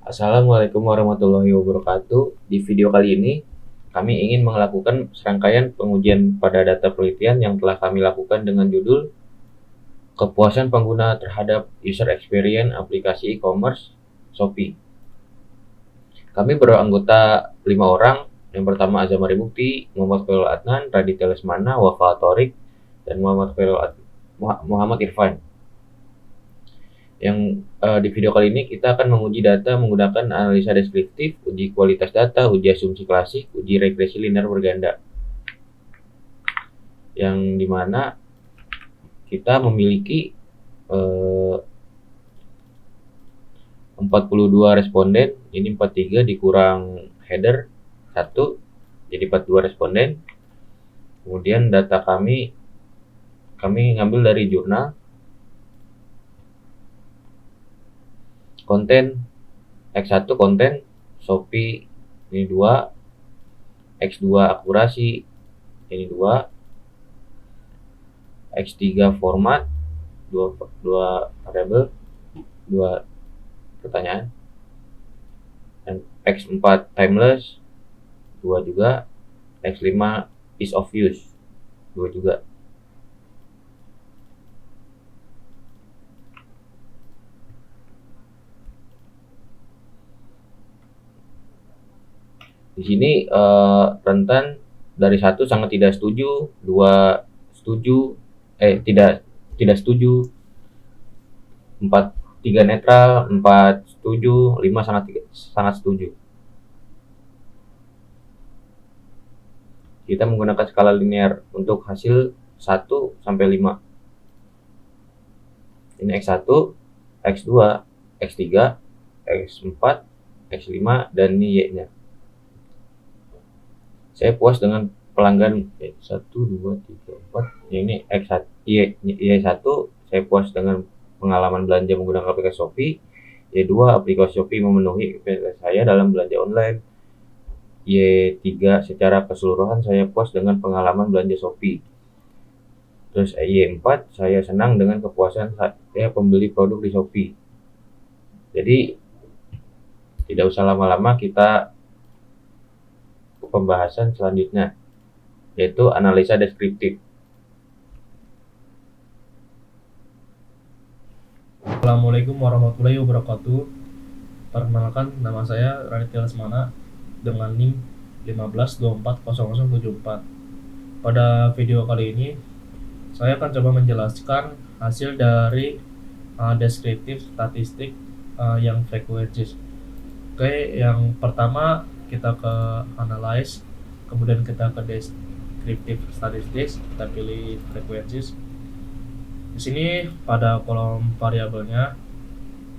Assalamualaikum warahmatullahi wabarakatuh. Di video kali ini, kami ingin melakukan serangkaian pengujian pada data penelitian yang telah kami lakukan dengan judul Kepuasan Pengguna Terhadap User Experience Aplikasi E-commerce Shopee. Kami beranggota 5 orang. Yang pertama Azamari Mukti, Muhammad Khairul Adnan, Raditya Lesmana, Wafa Torik, dan Muhammad Irfan. Yang di video kali ini kita akan menguji data menggunakan analisa deskriptif, uji kualitas data, uji asumsi klasik, uji regresi linear berganda. Yang dimana kita memiliki 42 responden, ini 43 dikurang header 1, jadi 42 responden. Kemudian data kami ngambil dari jurnal. Konten X1 konten Shopee ini 2, X2 akurasi ini 2, X3 format 2 variabel 2 pertanyaan, dan X4 timeless 2 juga, X5 ease of use 2 juga. Di sini rentan dari 1 sangat tidak setuju, 2 setuju, tidak setuju, 3 netral, 4 setuju, 5 sangat setuju. Kita menggunakan skala linear untuk hasil 1 sampai 5. Ini X1, X2, X3, X4, X5, dan ini Y-nya. Saya puas dengan pelanggan 1, 2, 3, 4. Ini X1, Y1, saya puas dengan pengalaman belanja menggunakan aplikasi Shopee. Y2, aplikasi Shopee memenuhi ekspektasi saya dalam belanja online. Y3, secara keseluruhan saya puas dengan pengalaman belanja Shopee. Terus Y4, saya senang dengan kepuasan saya pembeli produk di Shopee. Jadi tidak usah lama-lama, kita pembahasan selanjutnya, yaitu analisa deskriptif. Assalamualaikum warahmatullahi wabarakatuh. Perkenalkan, nama saya Raditya Lesmana dengan NIM 15240074. Pada video kali ini, saya akan coba menjelaskan hasil dari deskriptif statistik yang frekuensis. Oke, yang pertama kita ke analyze, kemudian kita ke deskriptif statistik, kita pilih frekuensis. Di sini pada kolom variabelnya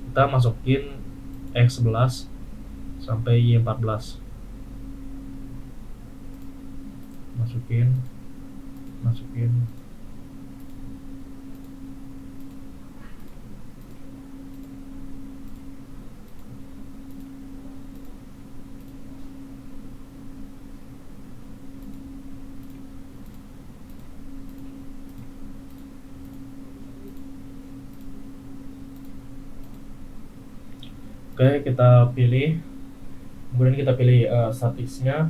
kita masukin X11 sampai Y14. Masukin. Oke, kita pilih. Kemudian kita pilih statisnya.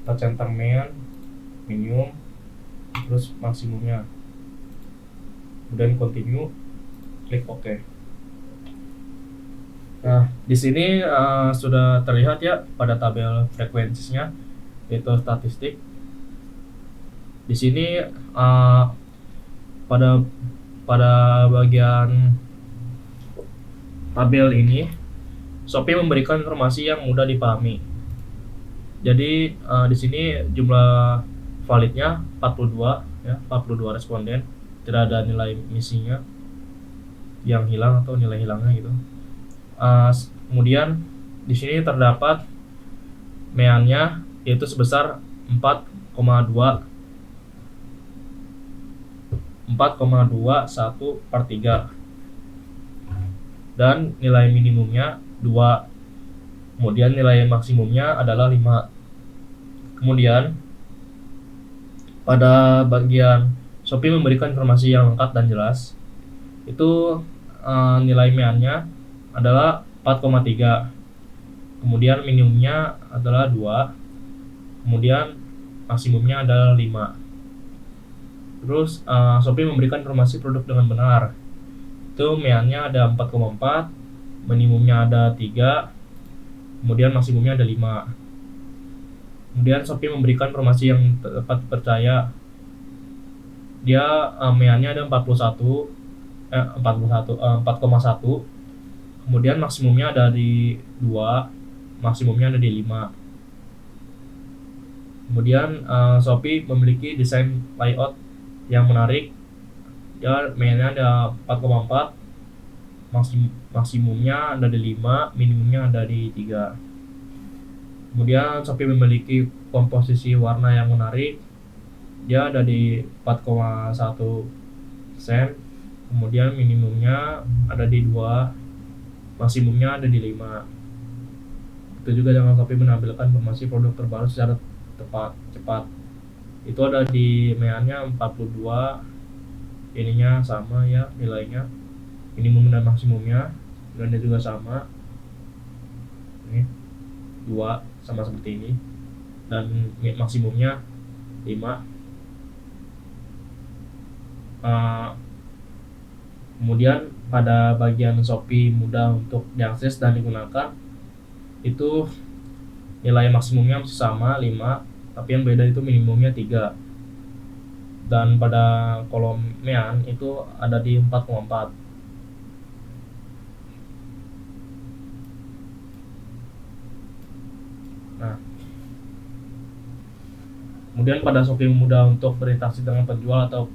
Kita centang main, minimum, terus maksimumnya. Kemudian continue, klik OK. Nah, di sini sudah terlihat ya pada tabel frekuensinya, yaitu statistik. Di sini pada bagian tabel ini Shopee memberikan informasi yang mudah dipahami. Jadi di sini jumlah validnya 42 ya, 42 responden, tidak ada nilai missingnya yang hilang atau nilai hilangnya gitu. Kemudian di sini terdapat meannya, yaitu sebesar 4,21/3, dan nilai minimumnya 2. Kemudian nilai maksimumnya adalah 5. Kemudian pada bagian Shopee memberikan informasi yang lengkap dan jelas. Itu nilai meannya adalah 4,3. Kemudian minimumnya adalah 2. Kemudian maksimumnya adalah 5. Terus Shopee memberikan informasi produk dengan benar. Itu MIAN-nya ada 4,4, minimumnya ada 3, kemudian maksimumnya ada 5. Kemudian Shopee memberikan informasi yang dapat dipercaya. Dia MIAN-nya ada 4,1, kemudian maksimumnya ada di 2, maksimumnya ada di 5. Kemudian Shopee memiliki desain layout yang menarik. Ya, MIAN-nya ada 4,4, maksimumnya ada di 5, minimumnya ada di 3. Kemudian Shopee memiliki komposisi warna yang menarik. Dia ada di 4,1%, kemudian minimumnya ada di 2, maksimumnya ada di 5. Itu juga dengan Shopee menampilkan informasi produk terbaru secara cepat. Itu ada di MIAN-nya 42, ininya sama ya nilainya, minimum dan maksimumnya, dan dia juga sama. Ini 2 sama seperti ini, dan maksimumnya 5. Kemudian pada bagian Shopee mudah untuk diakses dan digunakan, itu nilai maksimumnya masih sama 5, tapi yang beda itu minimumnya 3. Dan pada kolom MIAN itu ada di 4,4. Nah, kemudian pada Shopee mudah untuk berinteraksi dengan penjual atau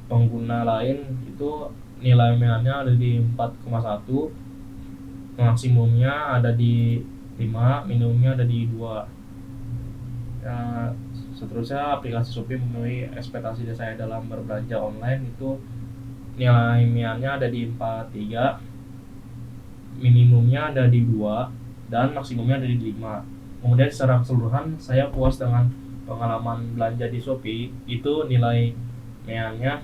pengguna lain, itu nilai MIAN-nya ada di 4,1, maksimumnya ada di 5, minimumnya ada di 2. Ya, seterusnya aplikasi Shopee memenuhi ekspektasi saya dalam berbelanja online. Itu nilai MIAN-nya ada di 4,3, minimumnya ada di 2, dan maksimumnya ada di 5. Kemudian secara keseluruhan saya puas dengan pengalaman belanja di Shopee. Itu nilai MIAN-nya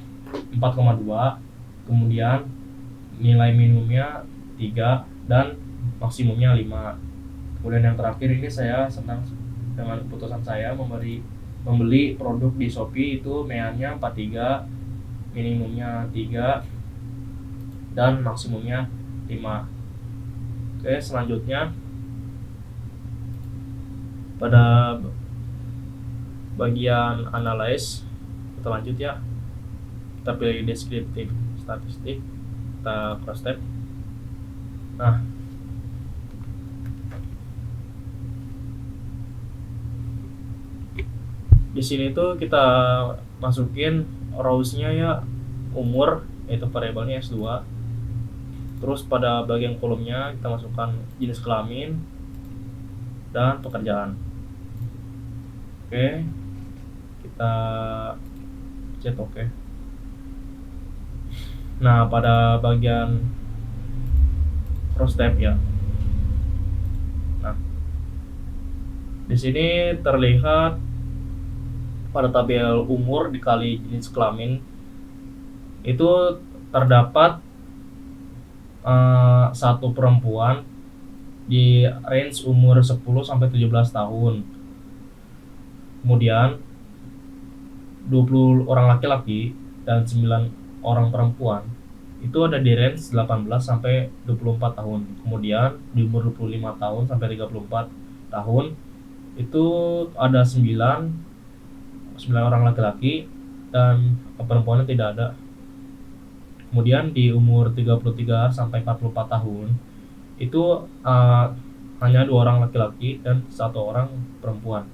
4,2, kemudian nilai minimumnya 3, dan maksimumnya 5. Kemudian yang terakhir ini saya senang dengan keputusan saya membeli produk di Shopee. Itu MIAN-nya 43, minimumnya 3, dan maksimumnya 5. Oke, selanjutnya pada bagian analyze, kita lanjut ya. Kita pilih deskriptif statistik, kita cross tab. Nah, di sini tuh kita masukin rows-nya ya, umur, yaitu variabelnya S2. Terus pada bagian kolomnya kita masukkan jenis kelamin dan pekerjaan. Oke, kita cek oke. Nah, pada bagian cross tab ya. Nah, di sini terlihat pada tabel umur dikali jenis kelamin itu terdapat satu perempuan di range umur 10 sampai 17 tahun. Kemudian 20 orang laki-laki dan 9 orang perempuan itu ada di range 18 sampai 24 tahun. Kemudian di umur 25 tahun sampai 34 tahun itu ada 9 orang laki-laki dan perempuannya tidak ada. Kemudian di umur 33 sampai 44 tahun itu hanya 2 orang laki-laki dan 1 orang perempuan.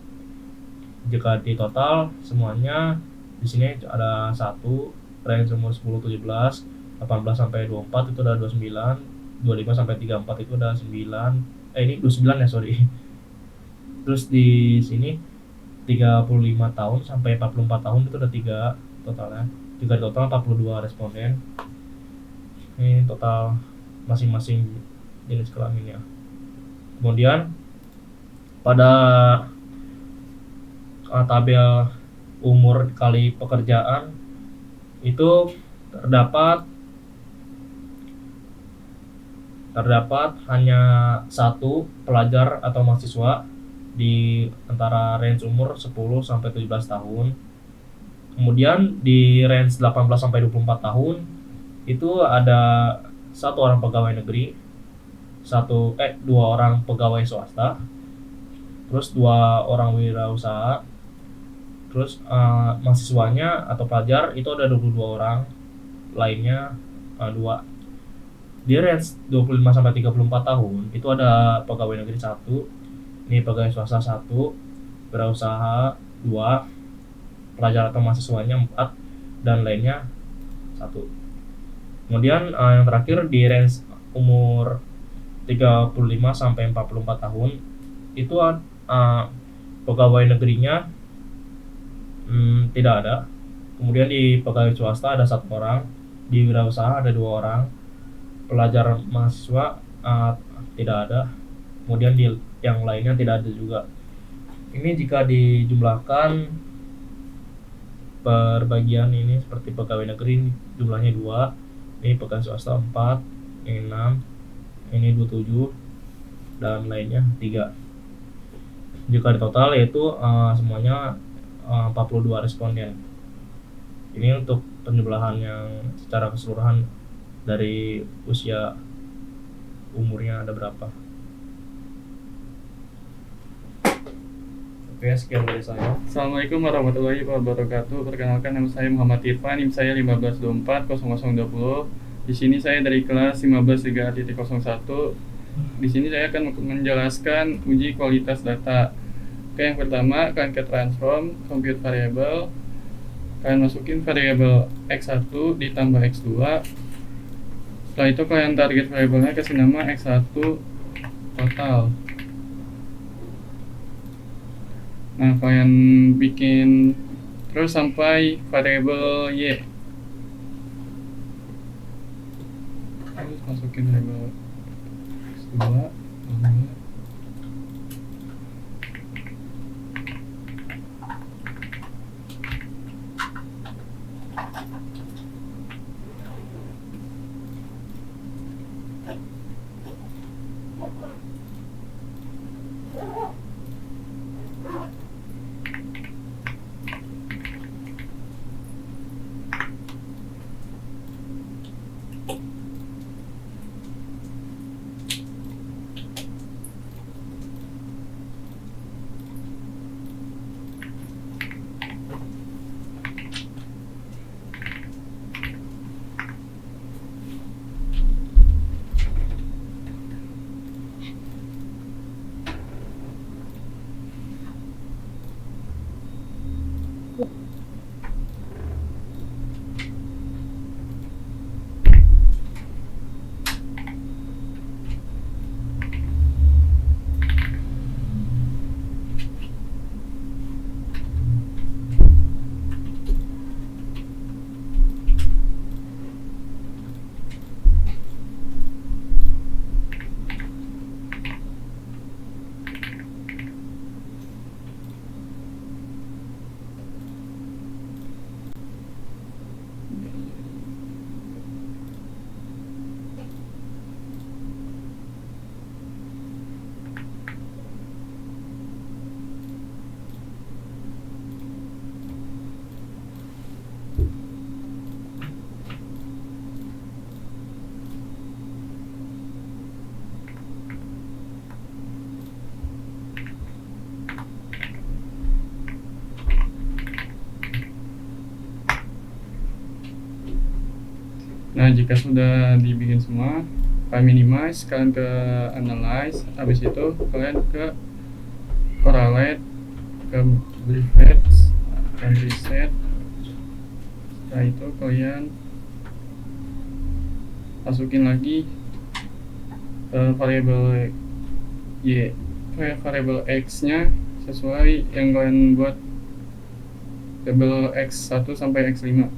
Jika di total semuanya di sini ada 1 range umur 10 17, 18 sampai 24 itu ada 29, 25 sampai 34 itu ada 9. Ini 29 ya, sorry. Terus di sini 35 tahun sampai 44 tahun itu ada 3 totalnya. Jika total 42 responden. Ini total masing-masing jenis kelaminnya. Kemudian pada tabel umur kali pekerjaan itu terdapat terdapat hanya satu pelajar atau mahasiswa di antara range umur 10 sampai 17 tahun. Kemudian di range 18 sampai 24 tahun itu ada satu orang pegawai negeri, dua orang pegawai swasta, terus dua orang wirausaha, terus mahasiswanya atau pelajar itu ada 22 orang, lainnya dua. Di range 25 sampai 34 tahun itu ada pegawai negeri 1, ini pegawai swasta 1, wirausaha 2, pelajar atau mahasiswanya 4, dan lainnya 1. Kemudian yang terakhir di range umur 35 sampai 44 tahun itu pegawai negerinya tidak ada. Kemudian di pegawai swasta ada 1 orang, di wirausaha ada 2 orang, pelajar mahasiswa tidak ada, kemudian di yang lainnya tidak ada juga. Ini jika dijumlahkan per bagian ini seperti pegawai negeri jumlahnya 2, ini pegawai swasta 4, ini 6, ini 27, dan lainnya 3. Jika di total yaitu semuanya 42 responden. Ini untuk penjumlahan yang secara keseluruhan dari usia umurnya ada berapa. Oke, sekian dari saya. Assalamualaikum warahmatullahi wabarakatuh. Perkenalkan, nama saya Muhammad Irfan, NIM saya 15240020. Di sini saya dari kelas 15.3.01. Di sini saya akan menjelaskan uji kualitas data. Oke, yang pertama kalian ke transform compute variable. Kalian masukin variable x1 ditambah x2. Setelah itu kalian target variabelnya, kasih nama x1 total. Nah, kalian bikin terus sampai variabel y. Terus masukin variabel x2. Nah, jika sudah dibikin semua, kalian minimize, kalian ke analyze, habis itu kalian ke correlate, ke brevet, dan reset. Setelah itu kalian masukin lagi variabel y, variabel x nya sesuai yang kalian buat, variabel x1 sampai x5.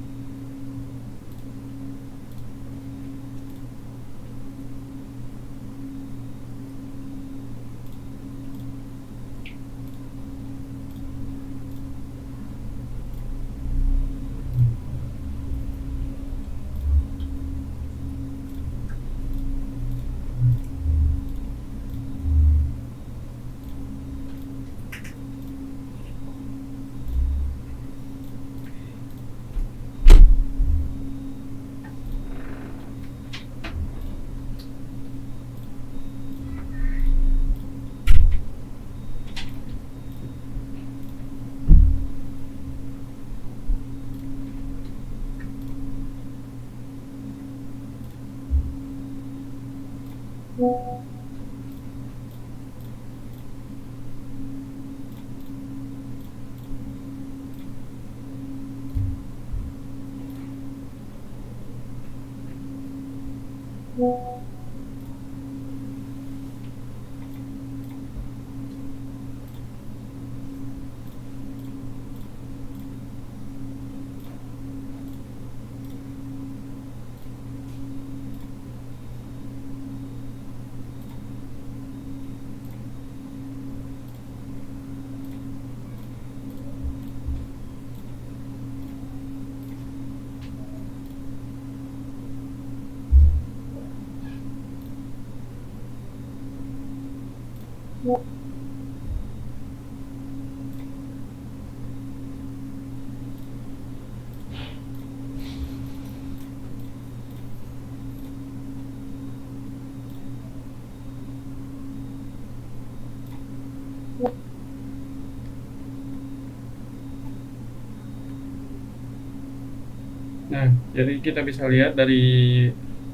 Nah, jadi kita bisa lihat dari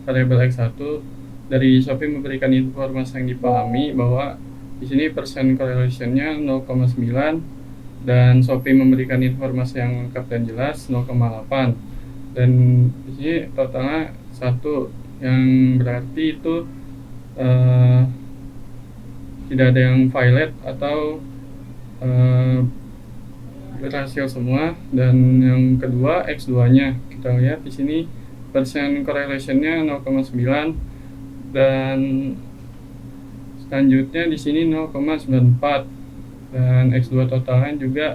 variabel X1 dari Shopee memberikan informasi yang dipahami bahwa di sini persen correlation-nya 0,9 dan Shopee memberikan informasi yang lengkap dan jelas 0,8 dan di sini totalnya 1 yang berarti itu tidak ada yang violet atau berhasil semua. Dan yang kedua X2-nya kita lihat di sini persen correlation-nya 0,9 dan selanjutnya di sini 0,94 dan X2 totalnya juga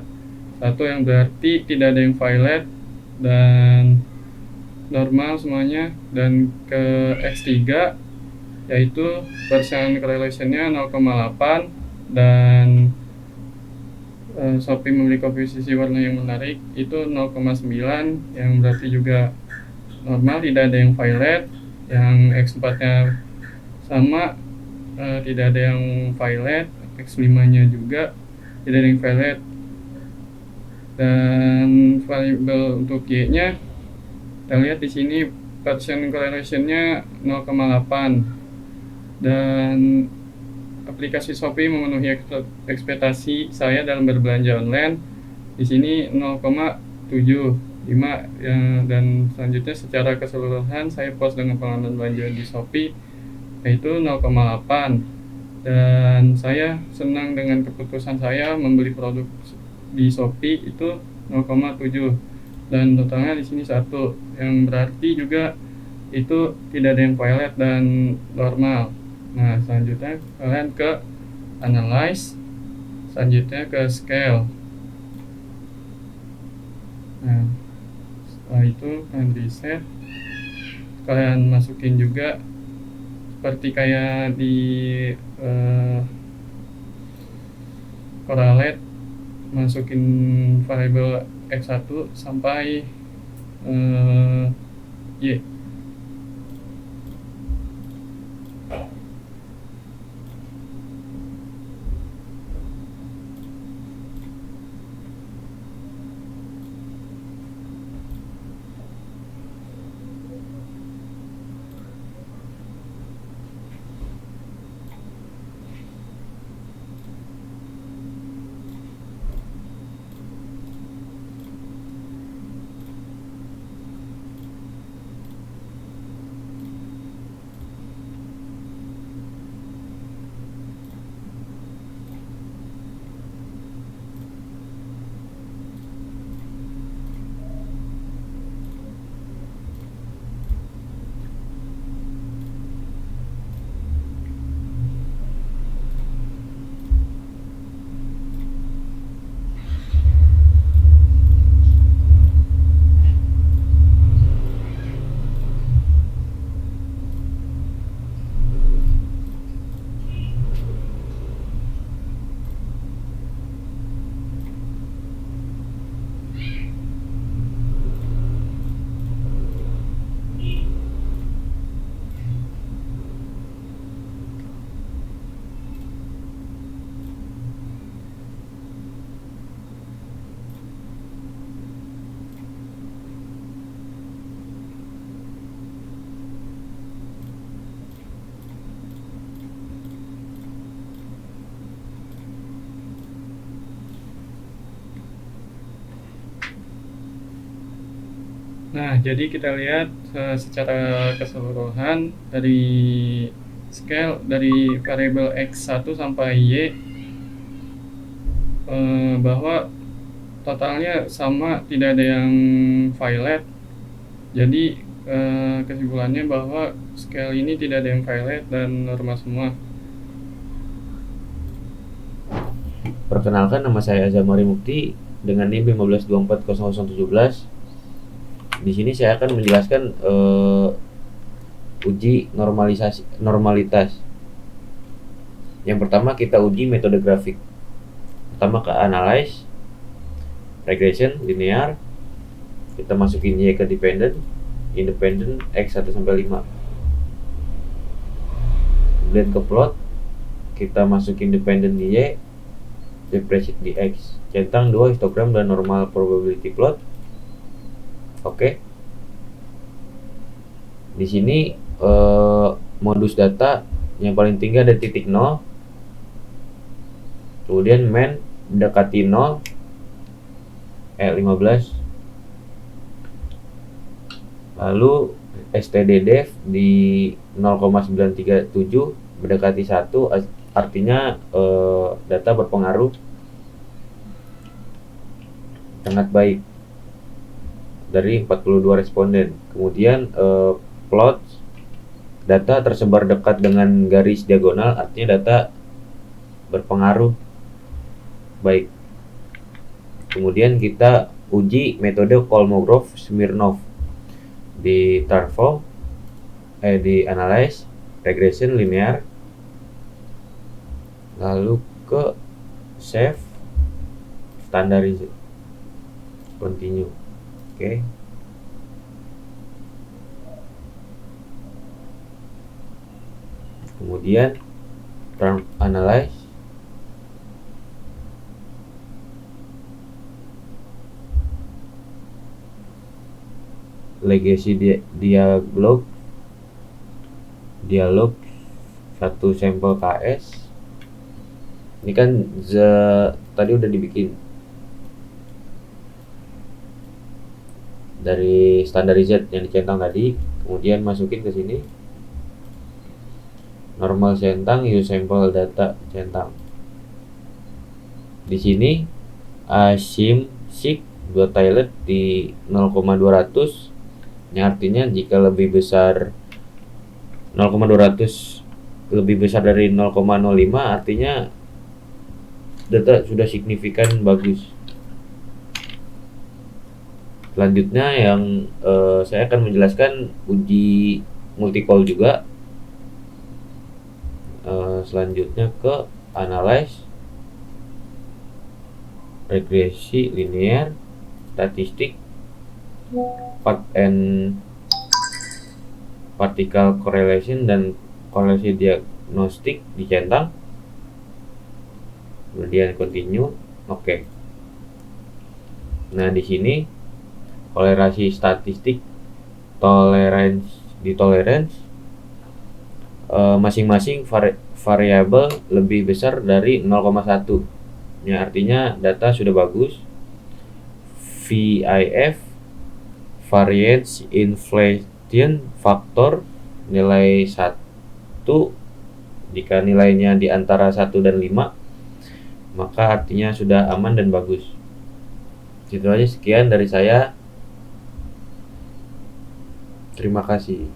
1 yang berarti tidak ada yang violet dan normal semuanya. Dan ke X3 yaitu persen correlation-nya 0,8 dan Shopee memiliki komposisi warna yang menarik itu 0,9 yang berarti juga normal, tidak ada yang violet. Yang X4 nya sama, tidak ada yang violet. X5 nya juga tidak ada yang violet. Dan variabel untuk Y nya kita lihat di sini persen correlation nya 0,8 dan aplikasi Shopee memenuhi ekspektasi saya dalam berbelanja online. Di sini 0,75 ya, dan selanjutnya secara keseluruhan saya puas dengan pengalaman belanja di Shopee yaitu 0,8 dan saya senang dengan keputusan saya membeli produk di Shopee itu 0,7 dan totalnya di sini 1 yang berarti juga itu tidak ada yang violet dan normal. Nah, selanjutnya kalian ke analyze, selanjutnya ke scale. Nah, setelah itu kalian reset, kalian masukin juga seperti kayak di correlate, masukin variabel X1 sampai Y. Nah, jadi kita lihat secara keseluruhan dari scale dari variabel X1 sampai Y, bahwa totalnya sama, tidak ada yang violet. Jadi kesimpulannya bahwa scale ini tidak ada yang violet dan normal semua. Perkenalkan, nama saya Azamari Mukti dengan NIM 15240017. Di sini saya akan menjelaskan uji normalitas. Yang pertama kita uji metode grafik. Pertama ke analyze, regression, linear. Kita masukin Y ke independent X1 sampai 5. Kemudian ke plot, kita masukin dependent di Y, depreciate di X. Centang 2 histogram dan normal probability plot. Oke. Di sini modus data yang paling tinggi ada titik 0. Kemudian mean mendekati 0, 15. Lalu std-def di 0,937 mendekati 1, artinya data berpengaruh sangat baik dari 42 responden. Kemudian plot data tersebar dekat dengan garis diagonal, artinya data berpengaruh baik. Kemudian kita uji metode Kolmogorov-Smirnov di transform, di analyze, regression, linear. Lalu ke save, standarize, continue. Oke. Kemudian analyze, legacy dialog satu sampel KS. Ini kan tadi udah dibikin dari standarized yang dicentang tadi, kemudian masukin ke sini normal centang, use sample data centang. Di sini asim sig dua tilet di 0,200, yang artinya jika lebih besar 0,200 lebih besar dari 0,05, artinya data sudah signifikan bagus. Selanjutnya yang saya akan menjelaskan uji multicall juga. Selanjutnya ke analyze, regresi, linear, statistik, part and particle correlation dan korelasi diagnostik dicentang. Kemudian continue. Oke. Nah, di sini korelasi statistik, tolerance masing-masing variabel lebih besar dari 0,1. Ya, artinya data sudah bagus. VIF, variance inflation factor, nilai 1. Jika nilainya di antara 1 dan 5, maka artinya sudah aman dan bagus. Itu aja, sekian dari saya. Terima kasih.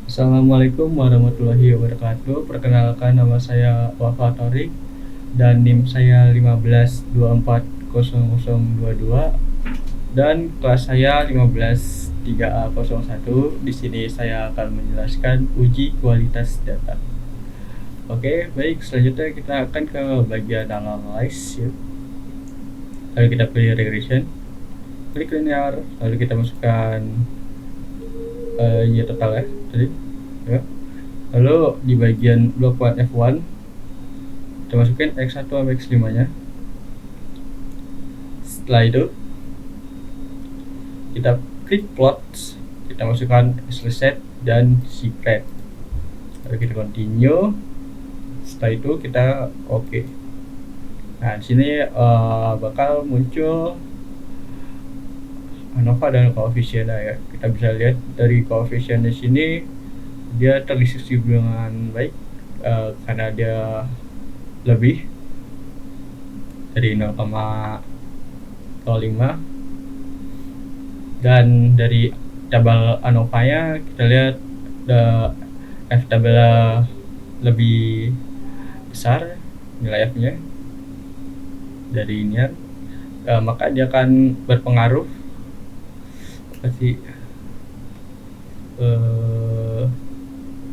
Assalamualaikum warahmatullahi wabarakatuh. Perkenalkan, nama saya Wafa Torik dan NIM saya 15240022 dan kelas saya 153A01. Di sini saya akan menjelaskan uji kualitas data. Oke, baik, selanjutnya kita akan ke bagian analyze ya. Lalu kita pilih regression, klik linear, lalu kita masukkan Y total ya tadi ya. Lalu di bagian blok F1 kita masukin X1 sampai X5 nya. Setelah itu kita klik plot, kita masukkan set dan secret, lalu kita continue. Setelah itu kita oke. Nah, di sini bakal muncul ANOVA dan koefisiennya ya. Kita bisa lihat dari koefisien di sini dia terdistribusi dengan baik karena dia lebih dari 0,05, dan dari tabel ANOVA-nya kita lihat F tabelnya lebih besar nilai F-nya dari ini, maka dia akan berpengaruh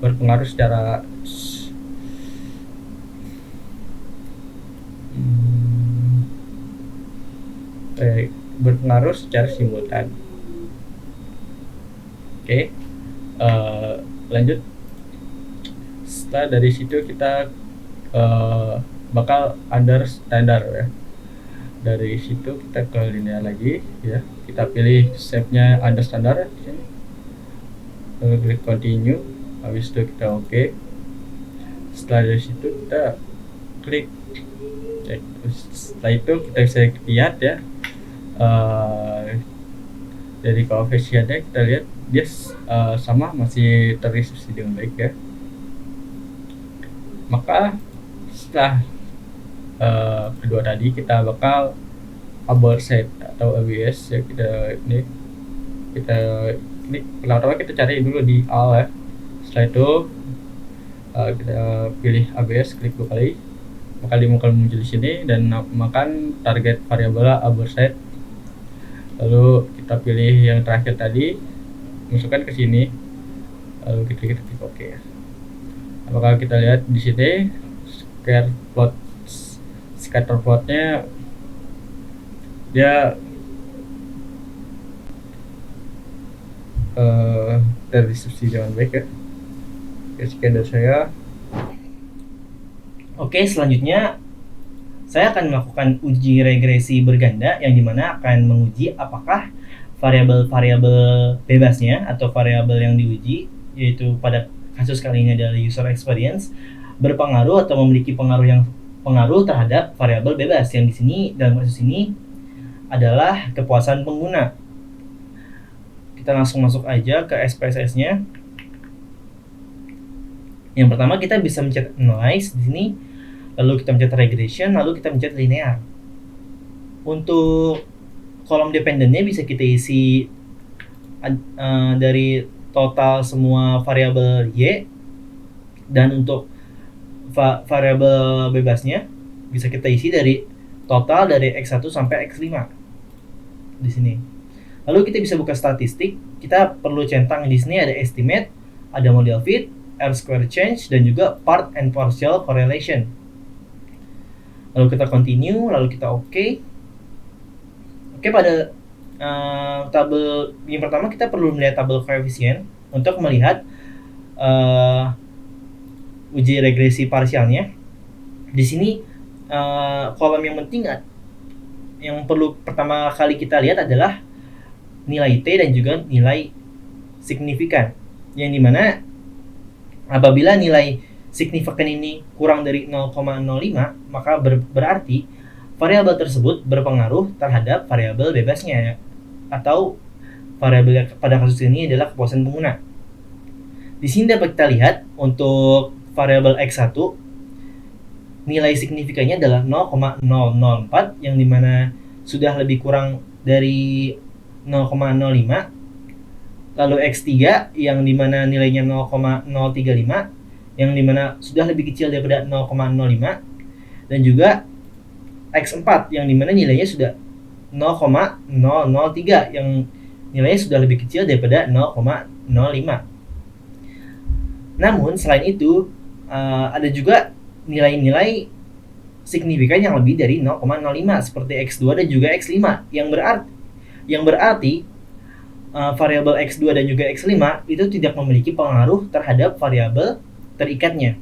berpengaruh secara simultan. Oke, lanjut. Setelah dari situ kita bakal under standar ya. Dari situ kita ke linear lagi ya. Kita pilih shape-nya under standar, lalu klik continue. Habis itu kita oke. Setelah dari situ kita klik cek. Setelah itu kita bisa lihat ya, dari koefisiennya kita lihat dia sama, masih terdistribusi dengan baik ya. Maka setelah kedua tadi kita bakal Abel set atau ABS ya. Kita klik, pertama kita cari dulu di AL ya. Setelah itu kita pilih ABS, klik 2 kali, maka dia bakal muncul di sini dan namakan target variabelnya Abel set. Lalu kita pilih yang terakhir tadi, masukkan ke sini, lalu kita klik OK ya. Apakah kita lihat di sini scatter plotnya dia terdistribusi dengan baik ya. Oke, sekian dari saya. Oke, selanjutnya saya akan melakukan uji regresi berganda yang dimana akan menguji apakah variabel-variabel bebasnya atau variabel yang diuji, yaitu pada kasus kali ini adalah user experience, berpengaruh atau memiliki pengaruh terhadap variabel bebas yang di sini dalam kasus ini adalah kepuasan pengguna. Kita langsung masuk aja ke SPSS-nya. Yang pertama kita bisa mencet analyze di sini, lalu kita mencet regression, lalu kita mencet linear. Untuk kolom dependennya bisa kita isi dari total semua variabel Y, dan untuk variabel bebasnya bisa kita isi dari total dari X1 sampai X5 di sini. Lalu kita bisa buka statistik. Kita perlu centang di sini ada estimate, ada model fit, R-square change, dan juga part and partial correlation. Lalu kita continue, lalu kita OK. Oke, pada tabel yang pertama kita perlu melihat tabel koefisien untuk melihat uji regresi parsialnya. Di sini kolom yang penting yang perlu pertama kali kita lihat adalah nilai T dan juga nilai signifikan, yang dimana apabila nilai signifikan ini kurang dari 0,05, maka berarti variabel tersebut berpengaruh terhadap variabel bebasnya, atau variabel pada kasus ini adalah kepuasan pengguna. Di sini dapat kita lihat untuk variabel X1 nilai signifikannya adalah 0,004, yang dimana sudah lebih kurang dari 0,05. Lalu X3 yang dimana nilainya 0,035, yang dimana sudah lebih kecil daripada 0,05, dan juga X4 yang dimana nilainya sudah 0,003, yang nilainya sudah lebih kecil daripada 0,05. Namun selain itu ada juga nilai-nilai signifikan yang lebih dari 0,05 seperti X2 dan juga X5, yang berarti variabel X2 dan juga X5 itu tidak memiliki pengaruh terhadap variabel terikatnya.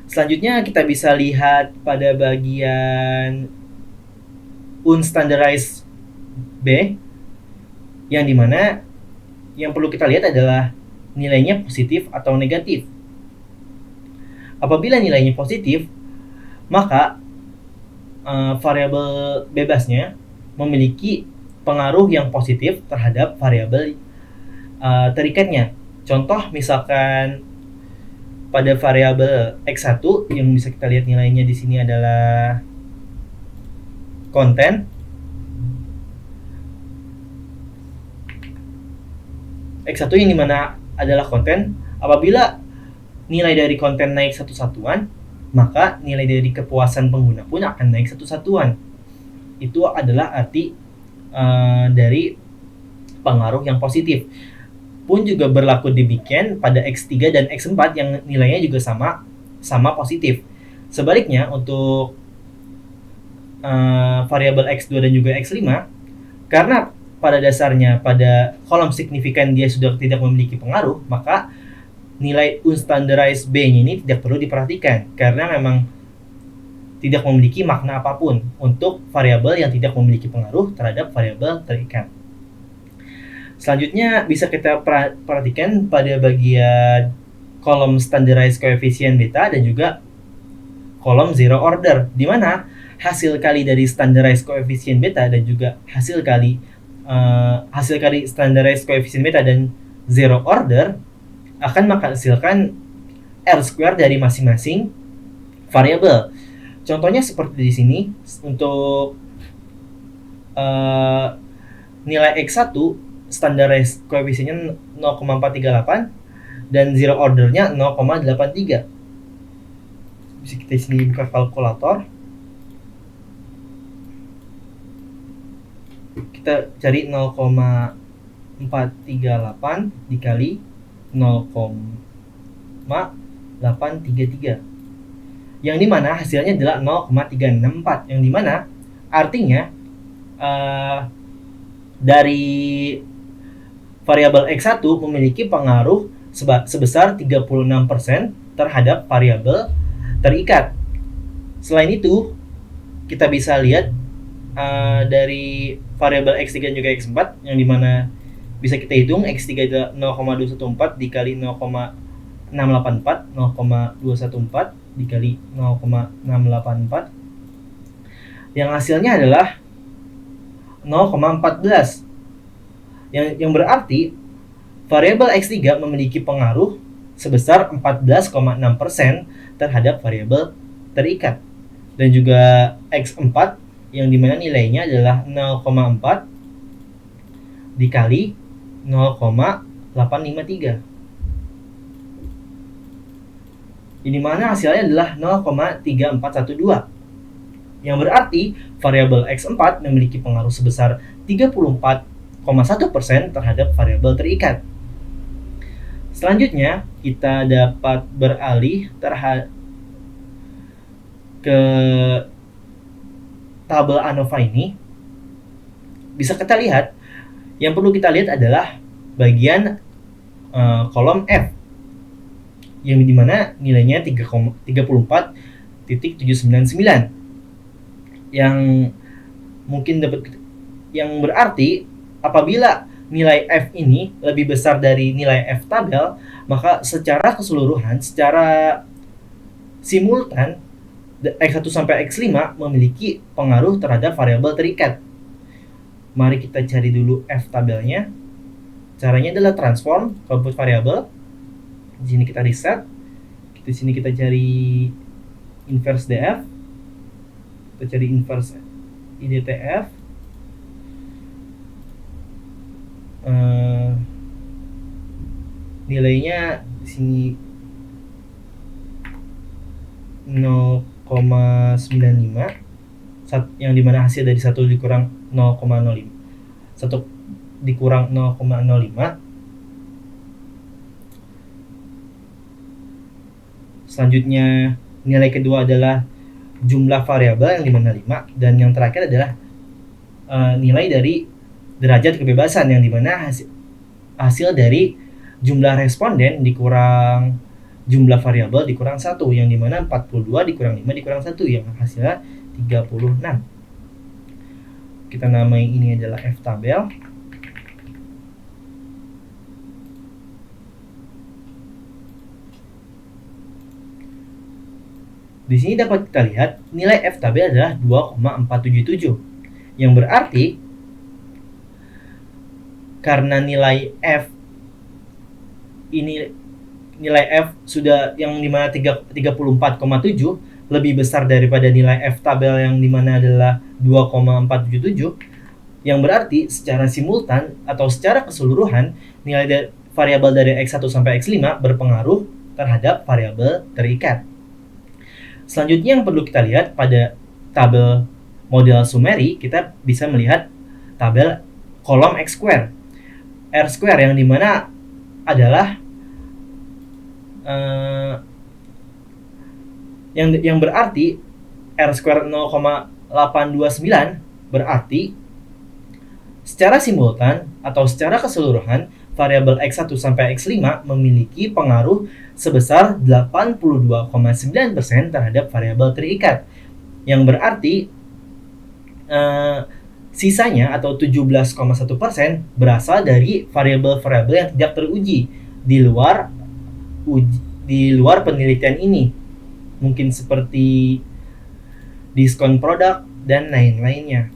Selanjutnya kita bisa lihat pada bagian unstandarized B, yang dimana yang perlu kita lihat adalah nilainya positif atau negatif. Apabila nilainya positif, maka variabel bebasnya memiliki pengaruh yang positif terhadap variabel terikatnya. Contoh misalkan pada variabel X1 yang bisa kita lihat nilainya di sini adalah konten. X1 yang dimana adalah konten, apabila nilai dari konten naik satu satuan, maka nilai dari kepuasan pengguna pun akan naik satu satuan. Itu adalah arti dari pengaruh yang positif. Pun juga berlaku demikian pada X3 dan X4 yang nilainya juga sama positif. Sebaliknya untuk variabel X2 dan juga X5, karena pada dasarnya pada kolom signifikan dia sudah tidak memiliki pengaruh, maka nilai unstandarized B-nya ini tidak perlu diperhatikan karena memang tidak memiliki makna apapun untuk variabel yang tidak memiliki pengaruh terhadap variabel terikat. Selanjutnya bisa kita perhatikan pada bagian kolom standardized coefficient beta dan juga kolom zero order, di mana hasil kali dari standardized coefficient beta dan juga hasil kali standardized coefficient beta dan zero order akan menghasilkan R² dari masing-masing variabel. Contohnya seperti di sini untuk nilai X1 standardized coefficientnya 0,438 dan zero ordernya 0,83. Bisa kita sini buka kalkulator. Kita cari 0,438 dikali 0,833, yang dimana hasilnya adalah 0,364, yang dimana artinya dari variabel X1 memiliki pengaruh sebesar 36% terhadap variabel terikat. Selain itu, kita bisa lihat dari variabel X3 dan juga X4 yang dimana bisa kita hitung X3 adalah 0,214 dikali 0,684, 0,214 dikali 0,684, yang hasilnya adalah 0,14, yang berarti variabel X3 memiliki pengaruh sebesar 14,6% terhadap variabel terikat, dan juga X4 yang dimana nilainya adalah 0,4 dikali 0,853, ini mana hasilnya adalah 0,3412, yang berarti variabel X4 memiliki pengaruh sebesar 34,1% terhadap variabel terikat. Selanjutnya kita dapat beralih ke tabel ANOVA ini. Bisa kita lihat, yang perlu kita lihat adalah bagian kolom F yang dimana nilainya 34,799, yang mungkin yang berarti apabila nilai F ini lebih besar dari nilai F tabel, maka secara keseluruhan, secara simultan X1 sampai X5 memiliki pengaruh terhadap variabel terikat. Mari kita cari dulu F tabelnya. Caranya adalah transform compute variable. Di sini kita reset. Di sini kita cari inverse DF. Kita cari inverse IDTF. Nilainya di sini 0,95, yang dimana hasil dari 1 dikurang 0,05, 1 dikurang 0,05. Selanjutnya nilai kedua adalah jumlah variabel yang dimana 5, dan yang terakhir adalah nilai dari derajat kebebasan yang dimana hasil dari jumlah responden dikurang jumlah variabel dikurang 1, yang dimana 42 dikurang 5 dikurang 1, yang hasilnya 36. Kita namai ini adalah F tabel. Di sini dapat kita lihat nilai F tabel adalah 2,477, yang berarti karena nilai F sudah yang dimana 34,7 lebih besar daripada nilai F tabel yang dimana adalah 2,477, yang berarti secara simultan atau secara keseluruhan nilai variabel dari X1 sampai X5 berpengaruh terhadap variabel terikat. Selanjutnya yang perlu kita lihat pada tabel model summary, kita bisa melihat tabel kolom X square, R square, yang dimana adalah yang berarti R square 0,829 berarti secara simultan atau secara keseluruhan variabel X1 sampai X5 memiliki pengaruh sebesar 82,9% terhadap variabel terikat, yang berarti sisanya atau 17,1% berasal dari variabel-variabel yang tidak teruji di luar penelitian ini, mungkin seperti diskon produk dan lain-lainnya.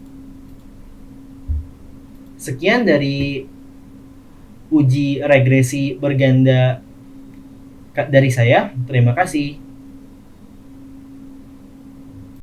Sekian dari uji regresi berganda dari saya. Terima kasih.